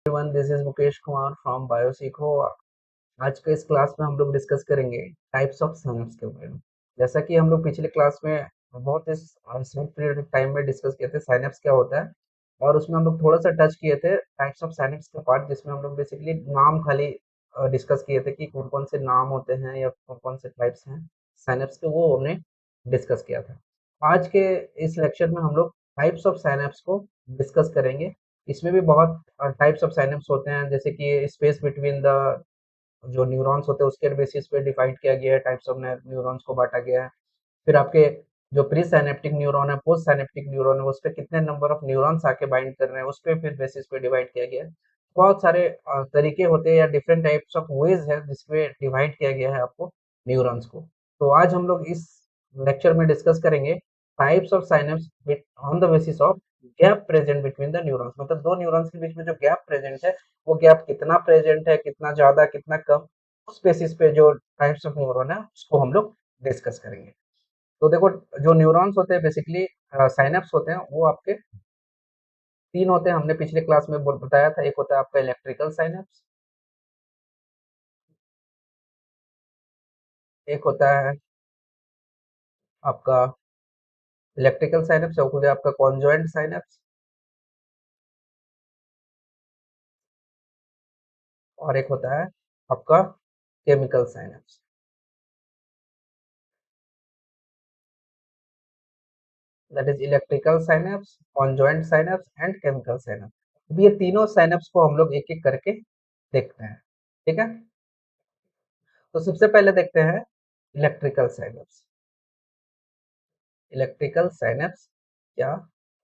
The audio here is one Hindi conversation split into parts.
Everyone, this is Mukesh Kumar from Biosikho. आज के इस क्लास में हम लोग डिस्कस करेंगे टाइप्स ऑफ साइनेप्स के बारे में। जैसा कि हम लोग पिछले क्लास में बहुत इस शॉर्ट पीरियड ऑफ टाइम में डिस्कस किए थे साइनेप्स क्या होता है, और उसमें हम लोग थोड़ा सा टच किए थे टाइप्स ऑफ साइनेप्स के पार्ट, जिसमें हम लोग बेसिकली नाम खाली डिस्कस किए थे कि कौन कौन से नाम होते हैं या कौन कौन से टाइप्स हैं साइनेप्स के, वो हमने डिस्कस किया था। आज के इस लेक्चर में हम लोग टाइप्स ऑफ साइनेप्स को डिस्कस करेंगे। इसमें भी बहुत टाइप्स ऑफ साइनेप्स होते हैं, जैसे कि स्पेस बिटवीन द जो न्यूरॉन्स होते हैं उसके बेसिस पे डिवाइड किया गया है, टाइप्स ऑफ न्यूरॉन्स को बांटा गया है। फिर आपके जो प्री साइनेप्टिक न्यूरॉन है, पोस्ट साइनेप्टिक न्यूरॉन है, उस पे कितने नंबर ऑफ न्यूरॉन्स आके बाइंड कर रहे हैं, उस पे फिर बेसिस पे डिवाइड किया गया है। बहुत सारे तरीके होते हैं या डिफरेंट टाइप्स ऑफ वेज है जिसपे डिवाइड किया गया है आपको न्यूरॉन्स को। तो आज हम लोग इस लेक्चर में डिस्कस करेंगे types of synapse on the basis of gap present between the neurons. मतलब दो न्यूरॉन्स के बीच में जो गैप प्रेजेंट है, वो गैप कितना प्रेजेंट है, कितना ज्यादा, कितना कम, उस बेसिस पे जो टाइप्स ऑफ न्यूरॉन है उसको हम लोग डिस्कस करेंगे। तो देखो, जो न्यूरॉन्स होते हैं बेसिकली साइनेप्स होते हैं, वो आपके तीन होते हैं। हमने पिछले क्लास में बताया था। एक होता है आपका इलेक्ट्रिकल साइनेप्स, एक होता है आपका इलेक्ट्रिकल साइनेप्स, एक होता है आपका कॉन्जॉइंट साइनेप्स, और एक होता है आपका chemical synapse. That is electrical synapse, conjoint synapse and chemical synapse. अब ये तीनों साइनेप्स को हम लोग एक एक करके देखते हैं, ठीक है। तो सबसे पहले देखते हैं इलेक्ट्रिकल साइनेप्स। इलेक्ट्रिकल साइनेप्स क्या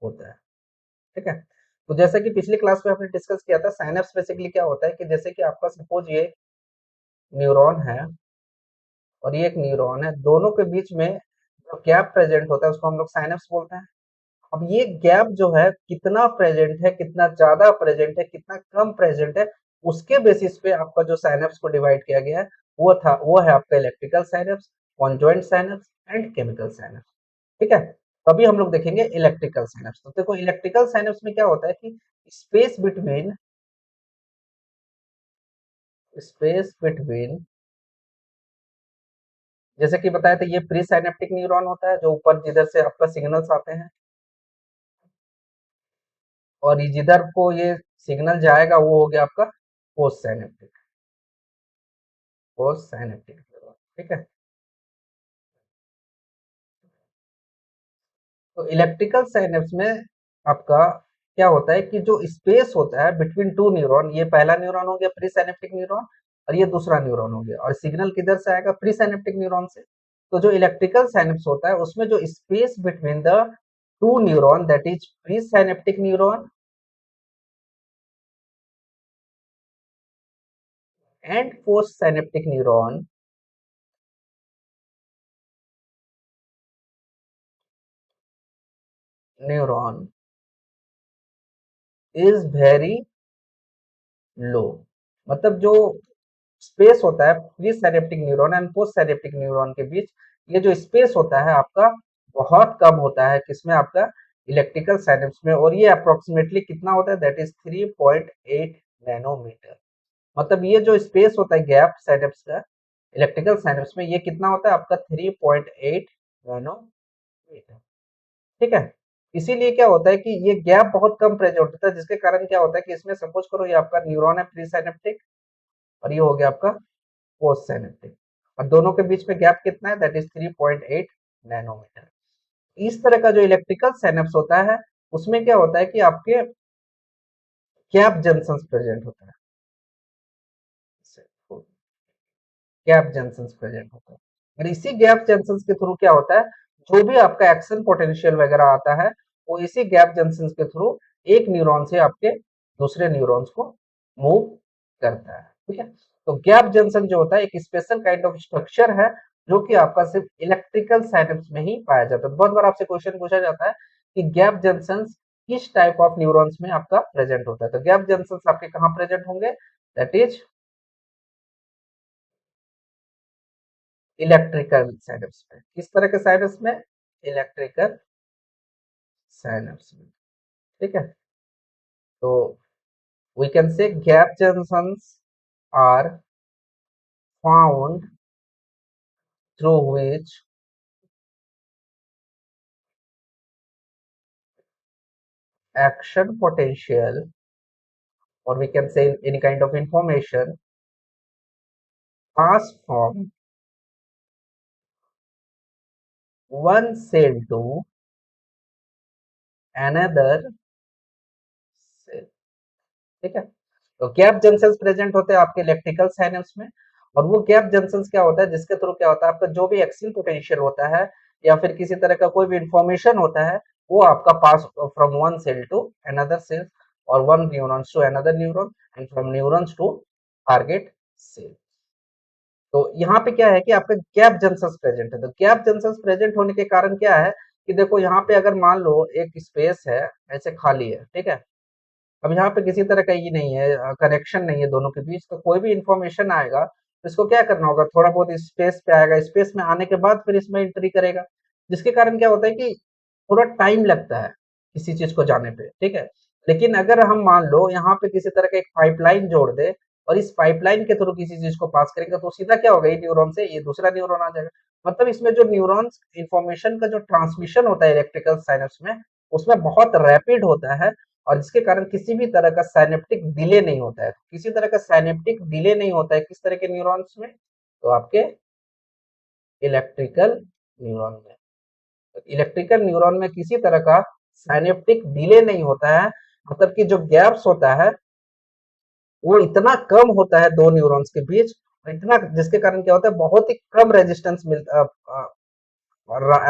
होता है, ठीक है। तो जैसे कि पिछली क्लास में हमने डिस्कस किया था, साइनेप्स बेसिकली क्या होता है कि जैसे कि आपका सपोज ये न्यूरॉन है और ये एक न्यूरॉन है, दोनों के बीच में जो गैप प्रेजेंट होता है उसको हम लोग साइनेप्स बोलते हैं। अब ये गैप जो है कितना प्रेजेंट है, कितना ज्यादा प्रेजेंट है, कितना कम प्रेजेंट है, उसके बेसिस पे आपका जो साइनेप्स को डिवाइड किया गया है वो है आपका electrical synapse, conjoint synapse and chemical synapse, ठीक है। तभी हम लोग देखेंगे इलेक्ट्रिकल साइनेप्स। तो देखो, इलेक्ट्रिकल साइनेप्स में क्या होता है कि स्पेस बिटवीन स्पेस बिटवीन जैसे कि बताया था, ये प्री साइनेप्टिक न्यूरॉन होता है जो ऊपर जिधर से आपका सिग्नल्स आते हैं, और ये जिधर को ये सिग्नल जाएगा वो हो गया आपका post synaptic, post synaptic neuron, ठीक है। तो इलेक्ट्रिकल साइनेप्स में आपका क्या होता है कि जो स्पेस होता है बिटवीन टू न्यूरॉन, ये पहला न्यूरॉन हो गया प्री साइनेप्टिक न्यूरॉन, और ये दूसरा न्यूरॉन हो गया, और सिग्नल किधर से आएगा, प्री साइनेप्टिक न्यूरॉन से। तो जो इलेक्ट्रिकल साइनेप्स होता है उसमें जो space between the two neuron, that is pre synaptic neuron and post synaptic neuron is very low. मतलब जो स्पेस होता है pre synaptic neuron and post synaptic neuron के बीच, ये जो स्पेस होता है आपका बहुत कम होता है, किसमें, आपका इलेक्ट्रिकल साइनेप्स में। और ये अप्रोक्सीमेटली कितना होता है, दैट इज 3.8 नैनोमीटर। मतलब ये जो स्पेस होता है गैप साइनेप्स का इलेक्ट्रिकल साइनेप्स में, ये कितना होता है आपका 3.8 नैनोमीटर, ठीक है। इसीलिए क्या होता है कि ये गैप बहुत कम प्रेजेंट होता है, जिसके कारण क्या होता है कि इसमें सपोज करो ये आपका न्यूरॉन है प्री साइनेप्टिक, और ये हो गया आपका पोस्ट साइनेप्टिक, और दोनों के बीच में गैप कितना है, दैट इज 3.8 नैनोमीटर। इस तरह का जो इलेक्ट्रिकल साइनेप्स होता है उसमें क्या होता है कि आपके गैप जंक्शंस प्रेजेंट होता है, गैप जंक्शंस प्रेजेंट होता है। और इसी गैप जंक्शंस के थ्रू क्या होता है, जो भी आपका एक्शन पोटेंशियल वगैरह आता है, वो इसी गैप जंक्शंस के थ्रू एक न्यूरॉन से आपके दूसरे न्यूरॉन्स को मूव करता है, ठीक है। तो गैप जंक्शन जो होता है एक स्पेशल काइंड ऑफ स्ट्रक्चर है, जो कि आपका सिर्फ इलेक्ट्रिकल साइनेप्स में ही पाया जाता है। बहुत बार आपसे क्वेश्चन पूछा जाता है कि गैप जंक्शन किस टाइप ऑफ न्यूरॉन्स में आपका प्रेजेंट होता है। तो गैप जंक्शन आपके कहाँ प्रेजेंट होंगे, दैट इज इलेक्ट्रिकल साइनेप्स में। किस तरह के साइनेप्स में, इलेक्ट्रिकल साइनेप्स में, ठीक है। तो we can say gap junctions are found through which action potential, or we can say any kind of information, pass from one cell to another cell. ठीक है, तो गैप जंक्शंस प्रेजेंट होते हैं आपके इलेक्ट्रिकल साइनेप्स में। और वो गैप जंक्शंस क्या होता है, जिसके थ्रू क्या होता है, आपका जो भी एक्सियल पोटेंशियल होता है या फिर किसी तरह का कोई भी इंफॉर्मेशन होता है, वो आपका pass from one cell to another cell, और one neurons to another neuron, and from neurons to target cell. तो यहाँ पे क्या है कि आपका गैप जंक्शंस प्रेजेंट है। तो गैप जंक्शंस प्रेजेंट होने के कारण क्या है कि देखो यहाँ पे अगर मान लो एक स्पेस है, ऐसे खाली है, ठीक है, अब यहाँ पे किसी तरह का ये नहीं है, कनेक्शन नहीं है दोनों के बीच, तो कोई भी इंफॉर्मेशन आएगा तो इसको क्या करना होगा, थोड़ा बहुत स्पेस पे आएगा, स्पेस में आने के बाद फिर इसमें एंट्री करेगा, जिसके कारण क्या होता है कि थोड़ा टाइम लगता है किसी चीज को जाने पे, ठीक है। लेकिन अगर हम मान लो यहाँ पे किसी तरह का एक पाइपलाइन जोड़ दे और इस पाइपलाइन के थ्रू किसी चीज को पास करेंगे, तो सीधा क्या होगा, ये न्यूरॉन से ये दूसरा न्यूरॉन आ जाएगा। मतलब इसमें जो न्यूरॉन्स इंफॉर्मेशन का जो ट्रांसमिशन होता है इलेक्ट्रिकल साइनेप्स में, उसमें बहुत रैपिड होता है, और जिसके कारण किसी भी तरह का साइनेप्टिक डिले नहीं होता है। किसी तरह का साइनेप्टिक डिले नहीं होता है किस तरह के न्यूरॉन्स में, तो आपके इलेक्ट्रिकल न्यूरॉन में। इलेक्ट्रिकल न्यूरॉन में किसी तरह का साइनेप्टिक डिले नहीं होता है, मतलब कि जो गैप्स होता है वो इतना कम होता है दो न्यूरॉन्स के बीच, इतना, जिसके कारण क्या होता है, बहुत ही कम रेजिस्टेंस मिलता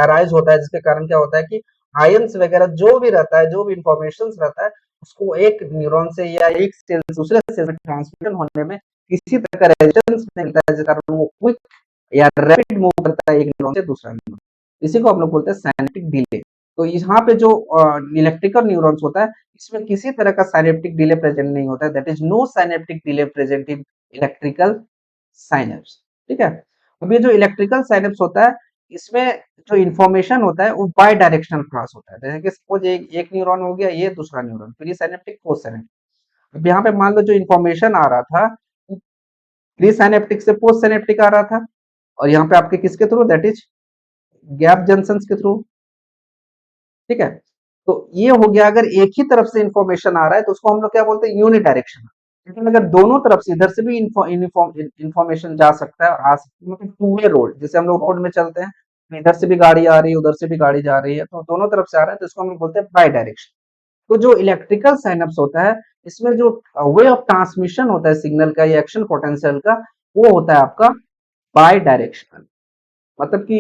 अराइज होता है, जिसके कारण क्या होता है कि आयंस वगैरह जो भी रहता है, जो भी इंफॉर्मेशन रहता है, उसको एक न्यूरॉन से या एक सेल से दूसरे सेल में ट्रांसमिशन होने में किसी तरह का रेजिस्टेंस नहीं मिलता है, जिस कारण वो क्विक या रैपिड मूव करता है एक न्यूरॉन से दूसरा न्यूरॉन। इसी को हम लोग बोलते हैं साइनेप्टिक डिले। तो यहाँ पे जो इलेक्ट्रिकल न्यूरॉन्स होता है, इसमें किसी तरह का साइनेप्टिक डिले प्रेजेंट नहीं होता है, that is no synaptic delay present in electrical synapse. ठीक है, अब ये जो इलेक्ट्रिकल साइनेप्स होता है, इसमें जो इन्फॉर्मेशन होता है वो बाय डायरेक्शनल क्रॉस होता है। जैसे कि सपोज एक न्यूरॉन हो गया, ये दूसरा न्यूरॉन, फिर ये साइनेप्टिक पोस्ट साइनेप्टिक। अब यहाँ पे मान लो जो इन्फॉर्मेशन आ रहा था प्री साइनेप्टिक से पोस्ट साइनेप्टिक आ रहा था, और यहाँ पे आपके किसके through, that is gap junctions के थ्रू। ठीक है, तो ये हो गया अगर एक ही तरफ से इंफॉर्मेशन आ रहा है तो उसको हम लोग क्या बोलते हैं, यूनि डायरेक्शन। लेकिन अगर दोनों तरफ से इधर से भी इंफॉर्मेशन जा सकता है और आ सकती है, मतलब टू वे रोड, जैसे हम लोग रोड में चलते हैं, इधर से भी गाड़ी आ रही है, उधर से भी गाड़ी जा रही है, तो दोनों तरफ से आ रहा है, तो इसको हम लोग बोलते हैं बाई डायरेक्शन। तो जो इलेक्ट्रिकल साइनप्स होता है, इसमें जो वे ऑफ ट्रांसमिशन होता है सिग्नल का या एक्शन पोटेंशियल का, वो होता है आपका बाई डायरेक्शनल। मतलब कि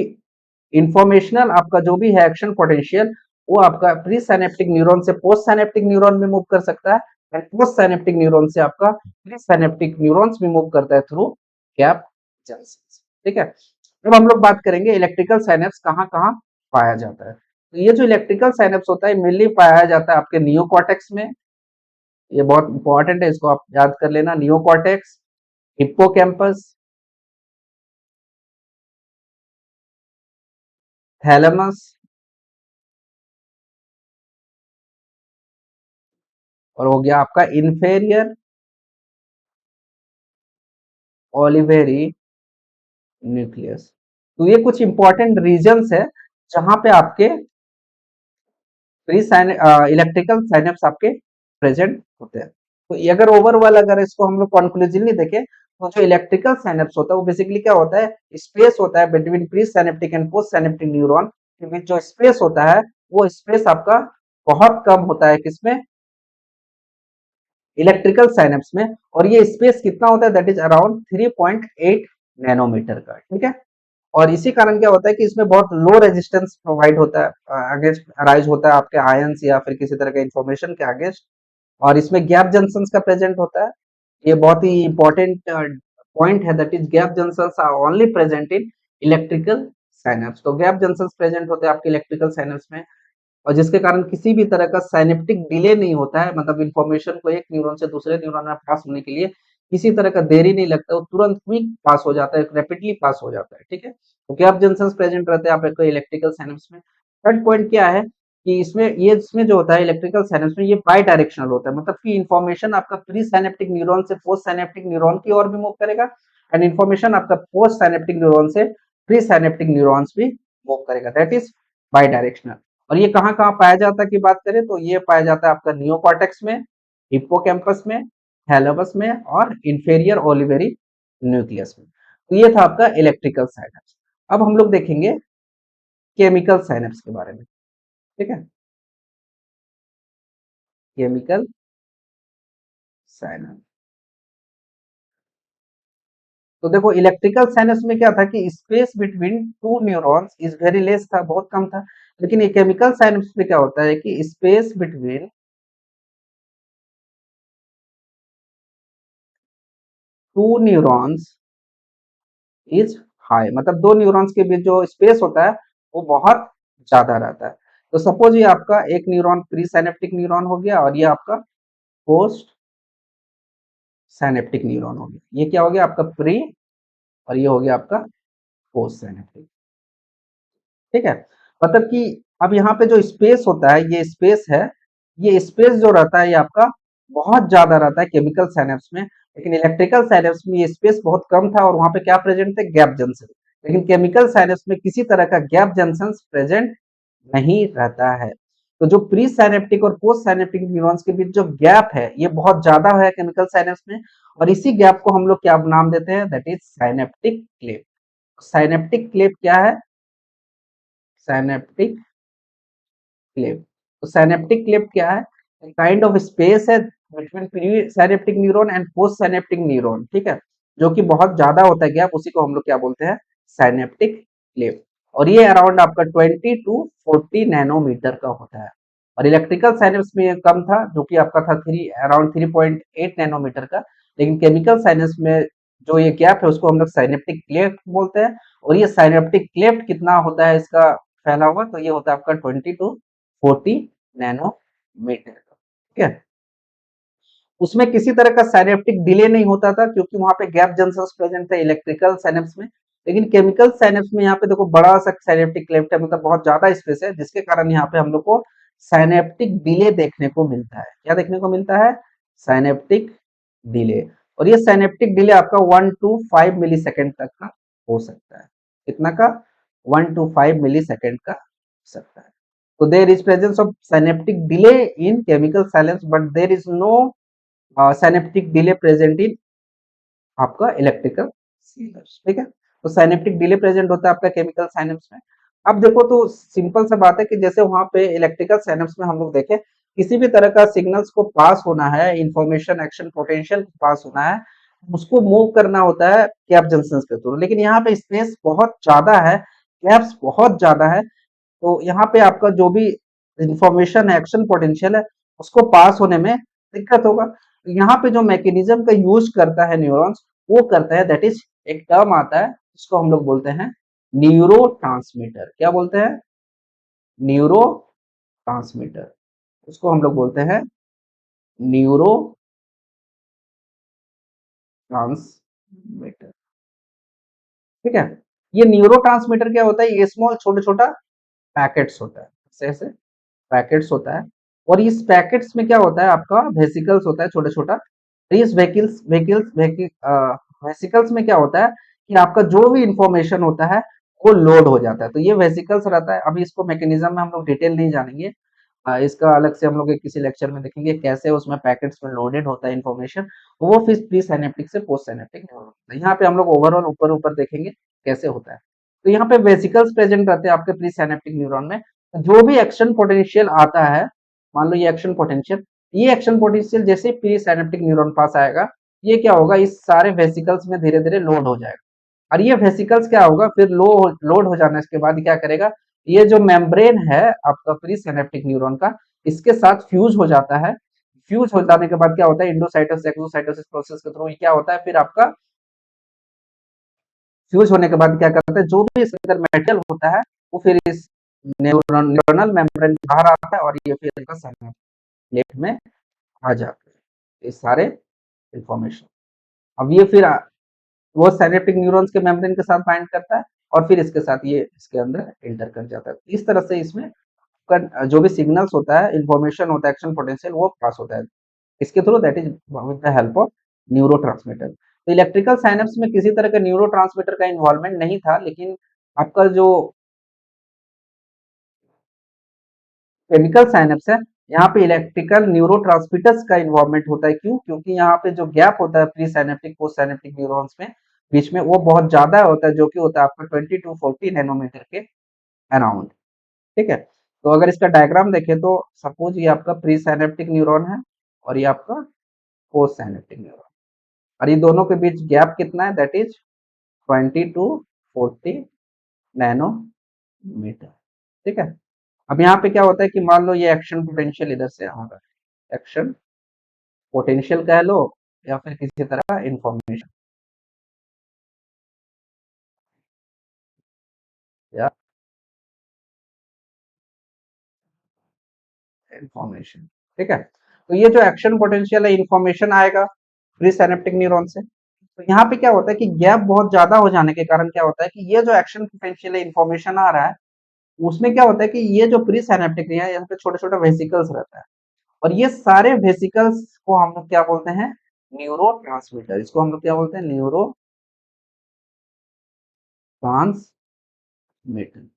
इंफॉर्मेशनल आपका जो भी है एक्शन पोटेंशियल, वो आपका प्री साइनेप्टिक न्यूरॉन से पोस्ट साइनेप्टिक न्यूरॉन में मूव कर सकता है, एंड पोस्ट साइनेप्टिक न्यूरॉन से आपका प्री साइनेप्टिक न्यूरॉन्स में मूव करता है थ्रू गैप जंक्शंस। ठीक है, अब हम लोग बात करेंगे इलेक्ट्रिकल साइनेप्स कहाँ कहाँ पाया जाता है। तो ये जो इलेक्ट्रिकल साइनेप्स होता है मेनली पाया जाता है आपके नियोकॉर्टेक्स में। ये बहुत इंपॉर्टेंट है, इसको आप याद कर लेना, नियोकॉर्टेक्स, हिप्पोकैम्पस, थैलेमस, और हो गया आपका इंफेरियर ओलिवेरी न्यूक्लियस। तो ये कुछ इंपॉर्टेंट रीजन्स है जहां पे आपके प्री इलेक्ट्रिकल साइनेप्स आपके प्रेजेंट होते हैं। तो ये अगर ओवरऑल अगर इसको हम लोग कंक्लूजनली देखें, तो जो इलेक्ट्रिकल साइनेप्स होता है वो बेसिकली क्या होता है, स्पेस होता है between pre synaptic and post synaptic neuron के बीच। जो स्पेस होता है वो स्पेस आपका बहुत कम होता है किसमें, इलेक्ट्रिकल साइनेप्स में। और ये स्पेस कितना होता है, दैट इज अराउंड 3.8 नैनोमीटर का। ठीक है, और इसी कारण क्या होता है कि इसमें बहुत लो रेजिस्टेंस प्रोवाइड होता है, अगेंस्ट अराइज होता है आपके आयंस या फिर किसी तरह के इंफॉर्मेशन के अगेंस्ट। और इसमें गैप जंक्शंस का प्रेजेंट होता है। ये बहुत ही इंपॉर्टेंट पॉइंट है, that is gap junctions are only present in electrical synapse. तो गैप जंक्शंस प्रेजेंट होते हैं आपके इलेक्ट्रिकल साइनेप्स में, और जिसके कारण किसी भी तरह का साइनेप्टिक डिले नहीं होता है, मतलब इंफॉर्मेशन को एक न्यूरॉन से दूसरे न्यूरॉन में पास होने के लिए किसी तरह का देरी नहीं लगता, वो तुरंत क्विक पास हो जाता है, रैपिडली पास हो जाता है। ठीक है, तो गैप जंक्शंस प्रेजेंट रहते हैं आपके इलेक्ट्रिकल साइनेप्स में। थर्ड पॉइंट क्या है कि इसमें जो होता है इलेक्ट्रिकल साइनेप्स में, ये बाई डायरेक्शनल होता है, मतलब कि इंफॉर्मेशन आपका प्री साइनेप्टिक न्यूरॉन से पोस्ट साइनेप्टिक न्यूरॉन की ओर भी मूव करेगा, एंड इंफॉर्मेशन आपका पोस्ट साइनेप्टिक न्यूरॉन से प्री साइनेप्टिक न्यूरॉन्स भी मूव करेगा, दैट इज बाई डायरेक्शनल। और ये कहाँ कहाँ पाया जाता है की बात करें तो ये पाया जाता है आपका नियोकॉर्टेक्स में, हिप्पोकैम्पस में, थैलेमस में और इंफेरियर ओलिवेरी न्यूक्लियस में। तो ये था आपका इलेक्ट्रिकल साइनेप्स। अब हम लोग देखेंगे केमिकल साइनेप्स के बारे में, ठीक है। केमिकल साइनेप्स, तो देखो इलेक्ट्रिकल साइनेप्स में क्या था कि space between two neurons is very less था, बहुत कम था। लेकिन ये केमिकल साइनेप्स में क्या होता है कि space between two neurons is high, मतलब दो न्यूरॉन्स के बीच जो स्पेस होता है वो बहुत ज्यादा रहता है। तो सपोज ये आपका एक न्यूरॉन प्री साइनेप्टिक न्यूरॉन हो गया और ये आपका पोस्ट साइनेप्टिक न्यूरॉन हो गया। ये क्या हो गया आपका प्री, और ये हो गया आपका पोस्ट साइनेप्टिक, ठीक है। मतलब कि अब यहाँ पे जो स्पेस होता है, ये स्पेस है, ये स्पेस जो रहता है ये आपका बहुत ज्यादा रहता है केमिकल साइनेप्स में। लेकिन इलेक्ट्रिकल साइनेप्स में ये स्पेस बहुत कम था और वहां पे क्या प्रेजेंट थे, गैप जंक्शन। लेकिन केमिकल साइनेप्स में किसी तरह का गैप जंक्शन प्रेजेंट नहीं रहता है। तो जो प्री साइनेप्टिक और पोस्ट साइनेप्टिक न्यूरॉन्स के बीच जो गैप है ये बहुत ज्यादा है केमिकल साइनेप्स में, और इसी गैप को हम लोग क्या नाम देते हैं, दैट इज साइनेप्टिक क्लेफ। साइनेप्टिक क्लेफ क्या है, साइनेप्टिक क्लेफ। तो साइनेप्टिक क्लेफ क्या है, काइंड ऑफ स्पेस है between pre synaptic neuron and post synaptic neuron, ठीक है, जो कि बहुत ज्यादा होता है गैप, उसी को हम लोग क्या बोलते हैं, साइनेप्टिक क्लेफ। और ये अराउंड आपका 20 टू 40 नैनोमीटर का होता है। और इलेक्ट्रिकल साइनेप्स में ये कम था, जो कि आपका था अराउंड 3.8 नैनोमीटर का। लेकिन केमिकल साइनेप्स में जो ये गैप है उसको हम लोग साइनेप्टिक क्लेफ्ट बोलते हैं। और ये साइनेप्टिक क्लेफ्ट कितना होता है इसका फैला हुआ, तो ये होता है आपका 20 टू 40 नैनोमीटर का, ठीक है। उसमें किसी तरह का साइनेप्टिक डिले नहीं होता था क्योंकि वहां पे गैप जंक्शन प्रेजेंट थे इलेक्ट्रिकल साइनेप्स में। लेकिन केमिकल साइनेप्स में यहाँ पे देखो बड़ा सा साइनेप्टिक क्लेफ्ट है, मतलब बहुत ज्यादा स्पेस है, जिसके कारण यहाँ पे हम लोग को साइनेप्टिक डिले देखने को मिलता है। क्या देखने को मिलता है, साइनेप्टिक डिले। और ये साइनेप्टिक डिले आपका 1 to 5 मिली सेकेंड तक का हो सकता है। कितना का, 1 to 5 मिली सेकेंड का हो सकता है। So there is presence of synaptic delay in chemical silence, but there is no synaptic delay present in आपका इलेक्ट्रिकल साइनेप्स, ठीक है। तो साइनेप्टिक डिले प्रेजेंट होता है आपका केमिकल साइनेप्स में। अब देखो तो सिंपल सा बात है कि जैसे वहां पे इलेक्ट्रिकल साइनेप्स में हम लोग देखें किसी भी तरह का सिग्नल्स को पास होना है, इंफॉर्मेशन एक्शन पोटेंशियल पास होना है, उसको मूव करना होता है गैप जंक्शंस के थ्रू। लेकिन यहाँ पे स्पेस बहुत ज्यादा है, गैप्स बहुत ज्यादा है, तो यहाँ पे आपका जो भी इंफॉर्मेशन एक्शन पोटेंशियल है उसको पास होने में दिक्कत होगा। तो यहाँ पे जो मैकेनिज्म का यूज करता है न्यूरॉन्स, वो करता है दैट इज, एक टर्म आता है जिसको हम लोग बोलते हैं न्यूरो ट्रांसमीटर। क्या बोलते हैं, न्यूरो ट्रांसमीटर। उसको हम लोग बोलते हैं न्यूरो ट्रांसमीटर, ठीक है। ये न्यूरो ट्रांसमीटर क्या होता है, ये स्मॉल छोटा छोटा पैकेट्स होता है, ऐसे ऐसे पैकेट्स होता है। और इस पैकेट्स में क्या होता है, आपका वेसिकल्स होता है छोटा छोटा। इस वेसिकल्स में क्या होता है कि आपका जो भी इंफॉर्मेशन होता है वो लोड हो जाता है। तो ये वेसिकल्स रहता है। अभी इसको मैकेनिज्म में हम लोग डिटेल नहीं जानेंगे, इसका अलग से हम लोग किसी लेक्चर में देखेंगे कैसे उसमें पैकेट्स में लोडेड होता है इंफॉर्मेशन। वो फिर प्री साइनेप्टिक से पोस्ट साइनेप्टिक न्यूरॉन होता है। यहाँ पे हम लोग ओवरऑल ऊपर ऊपर देखेंगे कैसे होता है। तो यहाँ पे वेसिकल्स प्रेजेंट रहते हैं आपके प्री साइनेप्टिक न्यूरॉन में। जो भी एक्शन पोटेंशियल आता है, मान लो ये एक्शन पोटेंशियल, ये एक्शन पोटेंशियल जैसे प्री साइनेप्टिक न्यूरॉन पास आएगा, ये क्या होगा, इस सारे वेसिकल्स में धीरे धीरे लोड हो जाएगा। और ये वेसिकल्स क्या होगा, फिर लोड हो जाने के बाद क्या करेगा, ये जो मेम्ब्रेन है आपका प्री सिनेप्टिक न्यूरॉन का, इसके साथ फ्यूज हो जाता है। फ्यूज हो जाने के बाद क्या होता है, इंडोसाइटोसिस एक्सोसाइटोसिस प्रोसेस के थ्रू क्या होता है, फिर आपका फ्यूज होने के बाद क्या करता है, जो भी इसके अंदर मेटल होता है वो फिर इस न्यूरोनल मेम्ब्रेन बाहर आता है और ये फिर इनका सिनेप्ट में आ जाते हैं ये सारे इंफॉर्मेशन। अब ये फिर वो सिनेप्टिक न्यूरॉन्स के मेम्ब्रेन के साथ बाइंड करता है और फिर इसके साथ ये इसके अंदर एंटर कर जाता है। इस तरह से इसमें आपका जो भी सिग्नल्स होता है, इंफॉर्मेशन होता है, एक्शन पोटेंशियल वो पास होता है। इसके through that is with the help of neurotransmitter. तो इलेक्ट्रिकल साइनेप्स में किसी तरह का न्यूरोट्रांसमीटर का इन्वॉल्वमेंट नहीं था, लेकिन आपका जो केमिकल साइनेप्स है, यहाँ पे इलेक्ट्रिकल न्यूरोट्रांसमीटर्स का इन्वॉल्वमेंट होता है। क्यों? क्योंकि यहाँ पे जो गैप होता है pre synaptic post synaptic neurons में बीच में, वो बहुत ज्यादा होता है, जो कि होता है आपका 20 to 40 नैनोमीटर के अराउंड। ठीक है, तो अगर इसका डायग्राम देखें तो सपोज ये आपका प्री साइनेप्टिक न्यूरॉन है और ये आपका पोस्ट साइनेप्टिक न्यूरॉन, और ये दोनों के बीच गैप कितना है, दैट इज 20 to 40 नैनोमीटर। ठीक है, अब यहाँ पे क्या होता है कि मान लो ये एक्शन पोटेंशियल इधर से आ रहा है, एक्शन पोटेंशियल कह लो या फिर किसी तरह का इंफॉर्मेशन या इंफॉर्मेशन। ठीक है, तो ये जो एक्शन पोटेंशियल है, इंफॉर्मेशन आएगा प्री साइनेप्टिक न्यूरॉन से। तो यहाँ पे क्या होता है कि गैप बहुत ज्यादा हो जाने के कारण क्या होता है कि ये जो एक्शन पोटेंशियल है, इंफॉर्मेशन आ रहा है, उसमें क्या होता है कि ये जो प्री साइनेप्टिक है, यहाँ पे छोटे छोटे वेसिकल्स रहता है, और ये सारे वेसिकल्स को हम लोग क्या बोलते हैं, न्यूरो ट्रांसमीटर। इसको हम लोग क्या बोलते हैं, न्यूरो ट्रांसमीटर।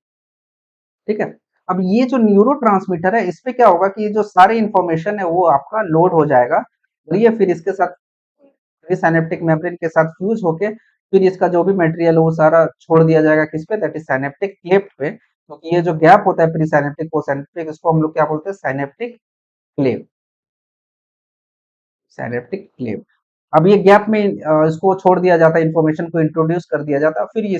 ठीक है, अब ये जो न्यूरो ट्रांसमीटर है, इस पे क्या होगा कि ये जो सारी इंफॉर्मेशन है वो आपका लोड हो जाएगा, और ये फिर इसके साथ प्री साइनेप्टिक मेम्ब्रेन के साथ फ्यूज होके फिर इसका जो भी मटेरियल है वो सारा छोड़ दिया जाएगा किस पे, दैट इज साइनेप्टिक क्लेफ्ट पे। क्योंकि तो ये जो गैप होता है प्री साइनेप्टिक पोस्ट साइनेप्टिक, इसको हम लोग क्या बोलते हैं, साइनेप्टिक क्लेफ्ट। साइनेप्टिक क्लेव। अब ये गैप में इसको छोड़ दिया जाता है, इंफॉर्मेशन को इंट्रोड्यूस कर दिया जाता है, फिर ये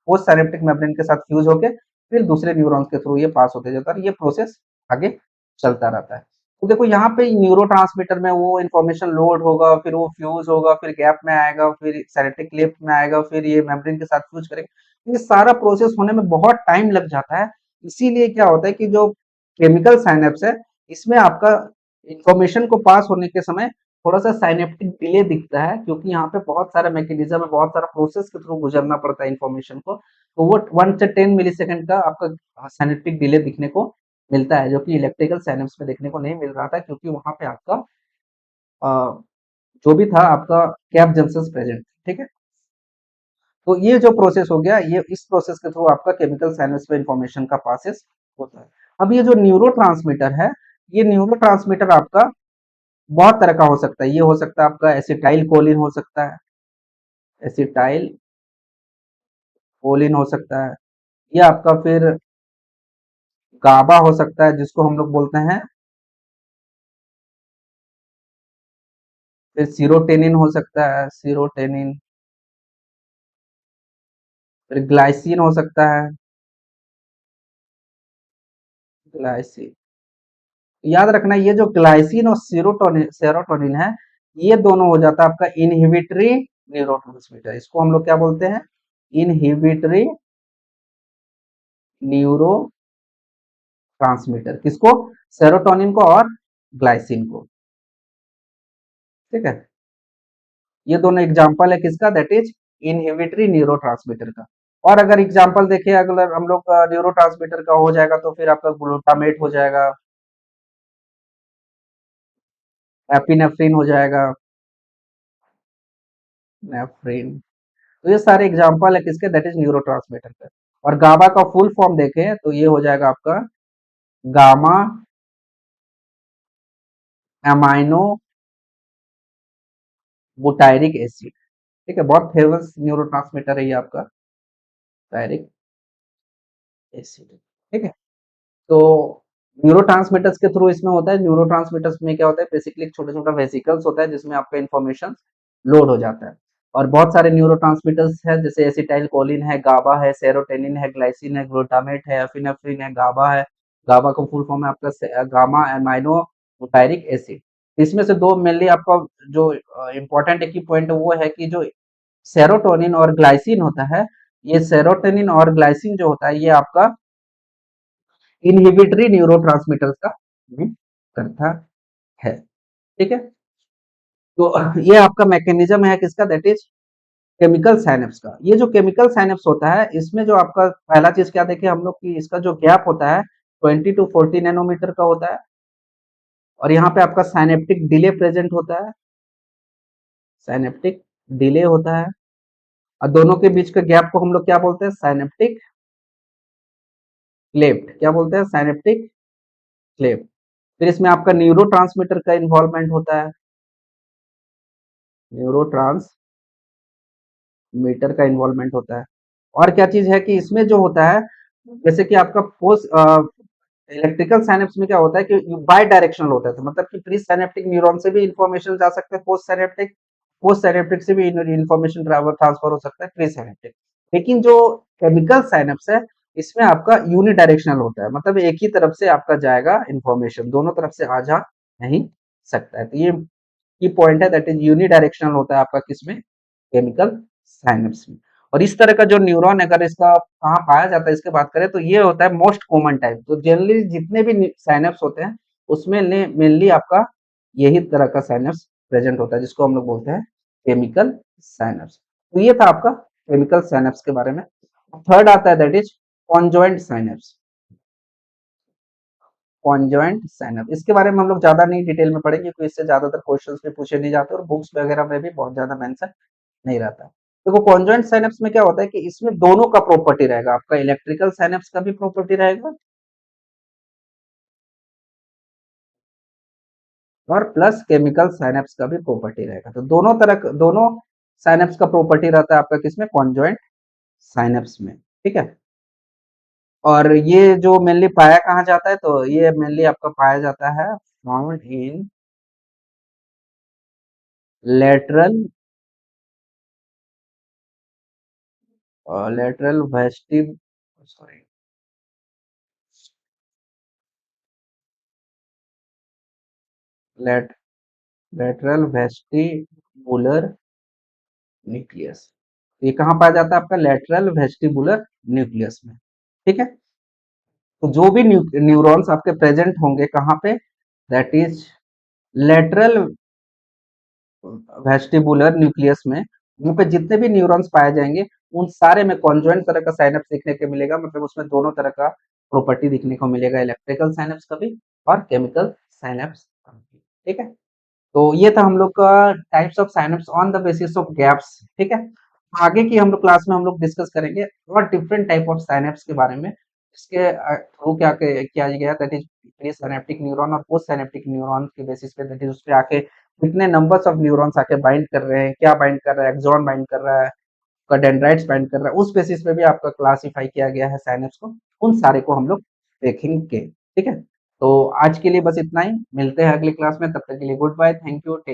पोस्ट साइनेप्टिक मेम्ब्रेन के साथ फ्यूज होके फिर दूसरे न्यूरॉन्स के थ्रू ये पास होते जाता है, ये प्रोसेस आगे चलता रहता है। तो देखो यहाँ पे न्यूरोट्रांसमीटर में वो इंफॉर्मेशन लोड होगा, फिर वो फ्यूज होगा, फिर गैप में आएगा, फिर साइनेप्टिक क्लेव में आएगा, फिर ये मेम्ब्रेन के साथ फ्यूज करेगा। ये सारा प्रोसेस होने में बहुत टाइम लग जाता है। इसीलिए क्या होता है कि जो केमिकल साइनेप्स है, इसमें आपका इंफॉर्मेशन को पास होने के समय थोड़ा सा साइनेप्टिक डिले दिखता है, क्योंकि यहाँ पे बहुत सारा मैकेनिज्म है, बहुत सारा प्रोसेस के थ्रू गुजरना पड़ता है इंफॉर्मेशन को। तो वो 1 से 10 मिली सेकंड का आपका साइनेप्टिक डिले दिखने को मिलता है, जो कि इलेक्ट्रिकल साइनेप्स में देखने को नहीं मिल रहा था, क्योंकि वहां पे आपका अ, जो भी था आपका कैप जंक्शन प्रेजेंट। ठीक है, तो ये जो प्रोसेस हो गया, ये इस प्रोसेस के थ्रू आपका केमिकल साइनेप्स में इंफॉर्मेशन का पासेस होता है। अब ये जो न्यूरो है, ये न्यूरो आपका बहुत तरह का हो सकता है। ये हो सकता है आपका एसिटाइल कोलिन हो सकता है, एसिटाइल कोलिन हो सकता है, ये आपका फिर गाबा हो सकता है, जिसको हम लोग बोलते हैं, फिर सीरोटेनिन हो सकता है, सीरोटेनिन, फिर ग्लाइसिन हो सकता है, ग्लाइसिन। याद रखना ये जो ग्लाइसिन और सीरोटोनिन सेरोटोनिन है, ये दोनों हो जाता है आपका इनहिबिटरी न्यूरोट्रांसमीटर। इसको हम लोग क्या बोलते हैं, इनहिबिटरी न्यूरो ट्रांसमीटर। किसको, सेरोटोनिन को और ग्लाइसिन को। ठीक है, ये दोनों एग्जांपल है किसका, दैट इज इनहिबिटरी न्यूरोट्रांसमीटर का। और अगर एग्जांपल देखें, अगर हम लोग न्यूरोट्रांसमीटर का हो जाएगा तो फिर आपका ग्लूटामेट हो जाएगा, एपिनेफ्रिन हो जाएगा, नेफ्रिन। तो ये सारे एग्जांपल है किसके, दैट इज न्यूरोट्रांसमीटर का। और गाबा का फुल फॉर्म देखें तो ये हो जाएगा आपका गामा एमाइनो बुटायरिक एसिड। ठीक है, बहुत फेमस न्यूरोट्रांसमीटर है ये आपका टायरिक एसिड। ठीक है, तो न्यूरोट्रांसमीटर्स के थ्रू इसमें होता है। न्यूरोट्रांसमीटर्स में क्या होता है, बेसिकली छोटा छोटा वेसिकल्स होता है जिसमें आपका इंफॉर्मेशन लोड हो जाता है। और बहुत सारे न्यूरोट्रांसमीटर्स है, जैसे एसिटाइल कोलिन है, गाबा है, सेरोटोनिन है, ग्लाइसिन है, ग्लूटामेट है, एफिनेफ्रिन है, गाबा है। गाबा का फुल फॉर्म है आपका गामा एमाइनो बुटायरिक एसिड। इसमें से दो मेनली आपका जो इम्पोर्टेंट एक ही पॉइंट वो है कि जो सेरोटोनिन और ग्लाइसिन होता है, ये सेरोटोनिन और ग्लाइसिन जो होता है, ये आपका इनहिबिटरी न्यूरोट्रांसमीटर्स का काम करता है। ठीक है, तो ये आपका मैकेनिज्म है किसका, दैट इज केमिकल साइनेप्स का। ये जो केमिकल साइनेप्स होता है, इसमें जो आपका पहला चीज क्या देखे हम लोग कि इसका जो गैप होता है 20 to 40 नैनोमीटर का होता है। और यहाँ पे आपका साइनेप्टिक डिले प्रेजेंट होता है, साइनेप्टिक डिले होता है। और दोनों के बीच के गैप को हम लोग क्या बोलते हैं? Synaptic cleft. क्या बोलते हैं? Synaptic cleft. फिर इसमें आपका न्यूरोट्रांसमीटर का इन्वॉल्वमेंट होता है, न्यूरोट्रांसमीटर का इन्वॉल्वमेंट होता है। और क्या चीज है कि इसमें जो होता है, जैसे कि आपका पोस्ट इलेक्ट्रिकल साइनेप्स में क्या होता है कि बाय डायरेक्शनल होता है, तो मतलब कि प्री साइनेप्टिक न्यूरॉन से भी इंफॉर्मेशन जा सकता है पोस्ट साइनेप्टिक से भी इंफॉर्मेशन ट्रांसफर हो सकता है प्री साइनेप्टिक। लेकिन जो केमिकल साइनेप्स है, इसमें आपका यूनिडायरेक्शनल होता है, मतलब एक ही तरफ से आपका जाएगा इंफॉर्मेशन, दोनों तरफ से आ जा नहीं सकता है। तो ये की पॉइंट है, दैट इज यूनिडायरेक्शनल होता है आपका किसमें? केमिकल साइनेप्स में। और इस तरह का जो न्यूरॉन, अगर इसका कहाँ पाया जाता है इसकी बात करें, तो ये होता है मोस्ट कॉमन टाइप। तो जनरली जितने भी साइनेप्स होते हैं उसमें मेनली आपका यही तरह का साइनेप्स प्रेजेंट होता है, जिसको हम लोग बोलते हैं केमिकल साइनेप्स। तो ये था आपका केमिकल साइनेप्स के बारे में। थर्ड आता है that is conjoint synapse. Conjoint synapse, इसके बारे में हम लोग ज्यादा नहीं डिटेल में पढ़ेंगे, क्योंकि इससे ज्यादातर क्वेश्चंस भी पूछे नहीं जाते और बुक्स वगैरह में भी बहुत ज्यादा मेंशन नहीं रहता। देखो कॉन्जॉइंट साइनेप्स में क्या होता है कि इसमें दोनों का प्रॉपर्टी रहेगा, आपका इलेक्ट्रिकल साइनेप्स का भी प्रॉपर्टी रहेगा और प्लस केमिकल साइनेप्स का भी प्रॉपर्टी रहेगा। तो दोनों साइनेप्स का प्रॉपर्टी रहता है आपका किसमें? कॉन्जॉइंट साइनेप्स में। ठीक है। और ये जो मेनली पाया कहाँ जाता है, तो ये मेनली आपका पाया जाता है found in lateral lateral vestib sorry late lateral vestibular nucleus. ये कहाँ पाया जाता है? आपका लेटरल वेस्टिबुलर न्यूक्लियस में। ठीक है। तो जो भी न्यूरॉन्स आपके प्रेजेंट होंगे कहाँ पे? That is lateral vestibular nucleus में। वहाँ पे जितने भी न्यूरॉन्स पाए जाएंगे उन सारे में कॉन्जॉइंट तरह का साइनेप्स देखने को मिलेगा, मतलब उसमें दोनों तरह का प्रॉपर्टी दिखने को मिलेगा, इलेक्ट्रिकल साइनेप्स का भी और केमिकल साइनेप्स का भी। ठीक है। तो ये था हम लोग का types of synapse on the basis of gaps. ठीक है। आगे की हम लोग क्लास में हम लोग डिस्कस करेंगे और डिफरेंट टाइप ऑफ साइनेप्स के बारे में, इसके थ्रू क्या किया गया, that is pre synaptic neuron और पोस्ट साइनेप्टिक न्यूरॉन के बेसिस पे, दैट इज उस पे आके कितने नंबर्स ऑफ न्यूरॉन्स आके बाइंड कर रहे हैं, क्या बाइंड कर रहा है, एक्सॉन बाइंड कर रहा है, का डेंड्राइट्स बाइंड कर रहा है, उस बेसिस पे भी आपका क्लासिफाई किया गया है साइनेप्स को। उन सारे को हम लोग देखेंगे। ठीक है। तो आज के लिए बस इतना ही, मिलते हैं अगली क्लास में, तब तक के लिए goodbye, thank you, take